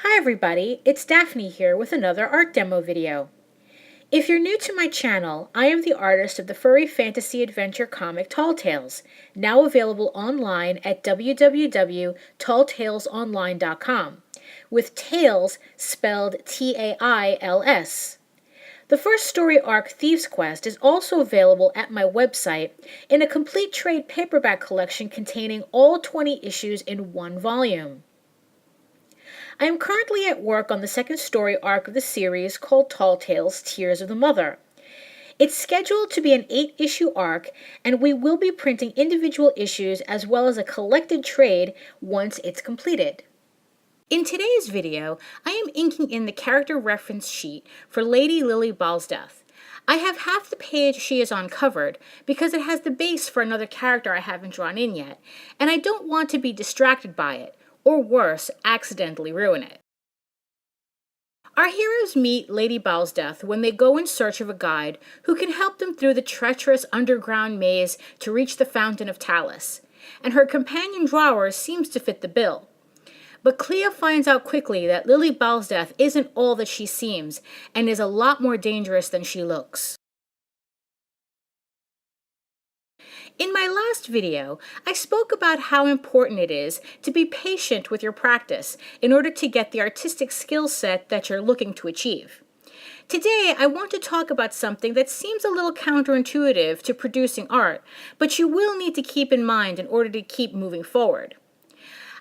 Hi everybody, it's Daphne here with another art demo video. If you're new to my channel, I am the artist of the furry fantasy adventure comic Tall Tales, now available online at www.talltalesonline.com, with Tales spelled T-A-I-L-S. The first story arc, Thieves Quest, is also available at my website in a complete trade paperback collection containing all 20 issues in one volume. I am currently at work on the second story arc of the series called Tall Tales: Tears of the Mother. It's scheduled to be an 8-issue arc, and we will be printing individual issues as well as a collected trade once it's completed. In today's video, I am inking in the character reference sheet for Lady Lily Balsdeath. I have half the page she is on covered because it has the base for another character I haven't drawn in yet, and I don't want to be distracted by it, or worse, accidentally ruin it. Our heroes meet Lady Balsdeath when they go in search of a guide who can help them through the treacherous underground maze to reach the Fountain of Talus, and her companion drawer seems to fit the bill. But Clea finds out quickly that Lily Balsdeath isn't all that she seems, and is a lot more dangerous than she looks. In my last video, I spoke about how important it is to be patient with your practice in order to get the artistic skill set that you're looking to achieve. Today, I want to talk about something that seems a little counterintuitive to producing art, but you will need to keep in mind in order to keep moving forward.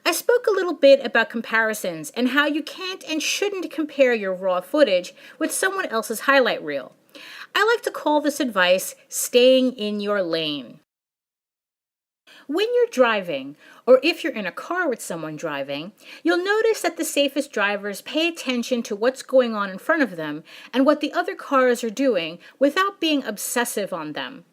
I spoke a little bit about comparisons and how you can't and shouldn't compare your raw footage with someone else's highlight reel. I like to call this advice staying in your lane. When you're driving, or if you're in a car with someone driving, you'll notice that the safest drivers pay attention to what's going on in front of them and what the other cars are doing without being obsessive on them.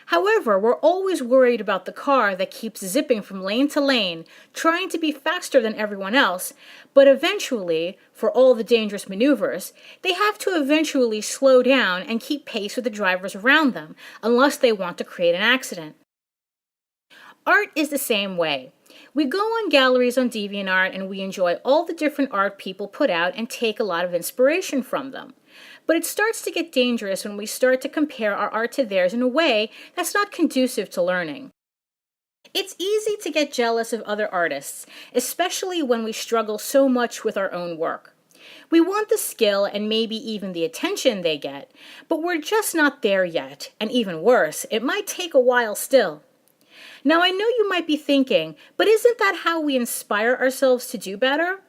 However, we're always worried about the car that keeps zipping from lane to lane, trying to be faster than everyone else, but eventually, for all the dangerous maneuvers, they have to eventually slow down and keep pace with the drivers around them, unless they want to create an accident. Art is the same way. We go on galleries on DeviantArt and we enjoy all the different art people put out and take a lot of inspiration from them. But it starts to get dangerous when we start to compare our art to theirs in a way that's not conducive to learning. It's easy to get jealous of other artists, especially when we struggle so much with our own work. We want the skill and maybe even the attention they get, but we're just not there yet, and even worse, it might take a while still. Now, I know you might be thinking, but isn't that how we inspire ourselves to do better?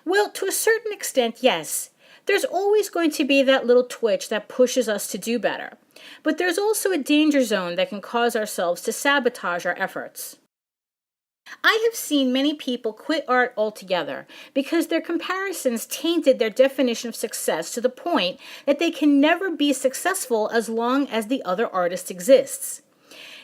Well, to a certain extent, yes. There's always going to be that little twitch that pushes us to do better. But there's also a danger zone that can cause ourselves to sabotage our efforts. I have seen many people quit art altogether because their comparisons tainted their definition of success to the point that they can never be successful as long as the other artist exists.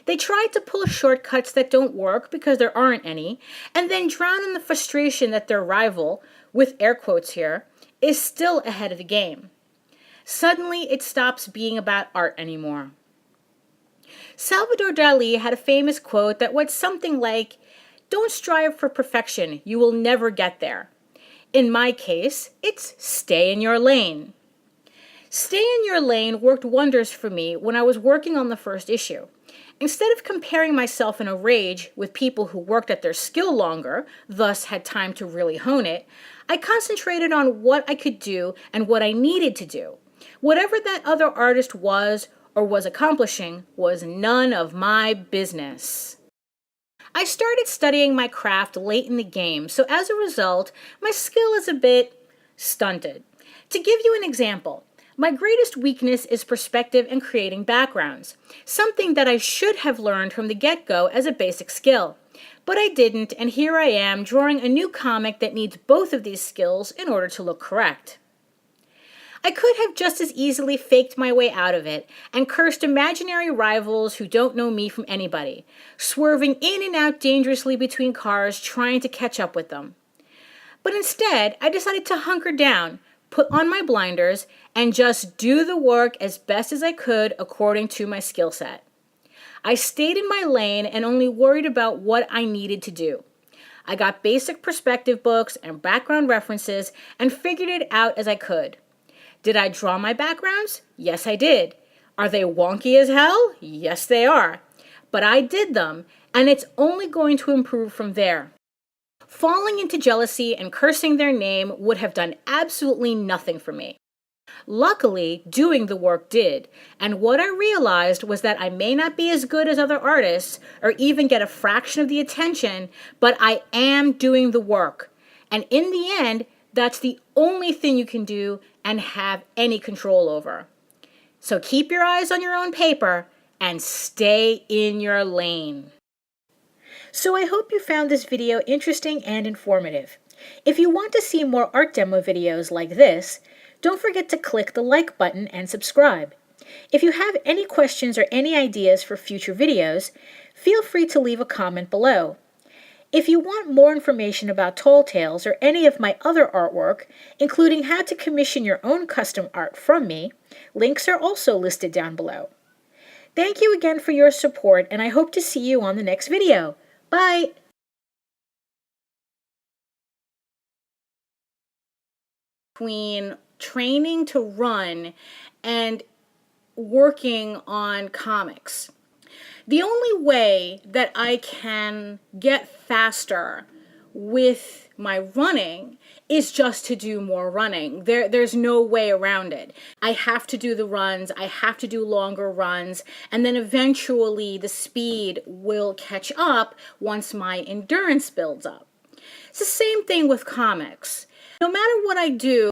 They try to pull shortcuts that don't work because there aren't any, and then drown in the frustration that their rival, with air quotes here, is still ahead of the game. Suddenly, it stops being about art anymore. Salvador Dali had a famous quote that went something like, "Don't strive for perfection, you will never get there." In my case, it's stay in your lane. Stay in your lane worked wonders for me when I was working on the first issue. Instead of comparing myself in a rage with people who worked at their skill longer, thus had time to really hone it, I concentrated on what I could do and what I needed to do. Whatever that other artist was or was accomplishing was none of my business. I started studying my craft late in the game, so as a result, my skill is a bit stunted. To give you an example, my greatest weakness is perspective and creating backgrounds, something that I should have learned from the get-go as a basic skill. But I didn't, and here I am drawing a new comic that needs both of these skills in order to look correct. I could have just as easily faked my way out of it and cursed imaginary rivals who don't know me from anybody, swerving in and out dangerously between cars trying to catch up with them. But instead, I decided to hunker down, put on my blinders, and just do the work as best as I could according to my skill set. I stayed in my lane and only worried about what I needed to do. I got basic perspective books and background references and figured it out as I could. Did I draw my backgrounds? Yes, I did. Are they wonky as hell? Yes, they are. But I did them, and it's only going to improve from there. Falling into jealousy and cursing their name would have done absolutely nothing for me. Luckily, doing the work did, and what I realized was that I may not be as good as other artists or even get a fraction of the attention, but I am doing the work. And in the end, that's the only thing you can do and have any control over. So keep your eyes on your own paper and stay in your lane. So I hope you found this video interesting and informative. If you want to see more art demo videos like this, don't forget to click the like button and subscribe. If you have any questions or any ideas for future videos, feel free to leave a comment below. If you want more information about Tall Tales or any of my other artwork, including how to commission your own custom art from me, links are also listed down below. Thank you again for your support, and I hope to see you on the next video. Bye! Between training to run and working on comics. The only way that I can get faster with my running is just to do more running. There's no way around it. I have to do the runs, I have to do longer runs, and then eventually the speed will catch up once my endurance builds up. It's the same thing with comics. No matter what I do,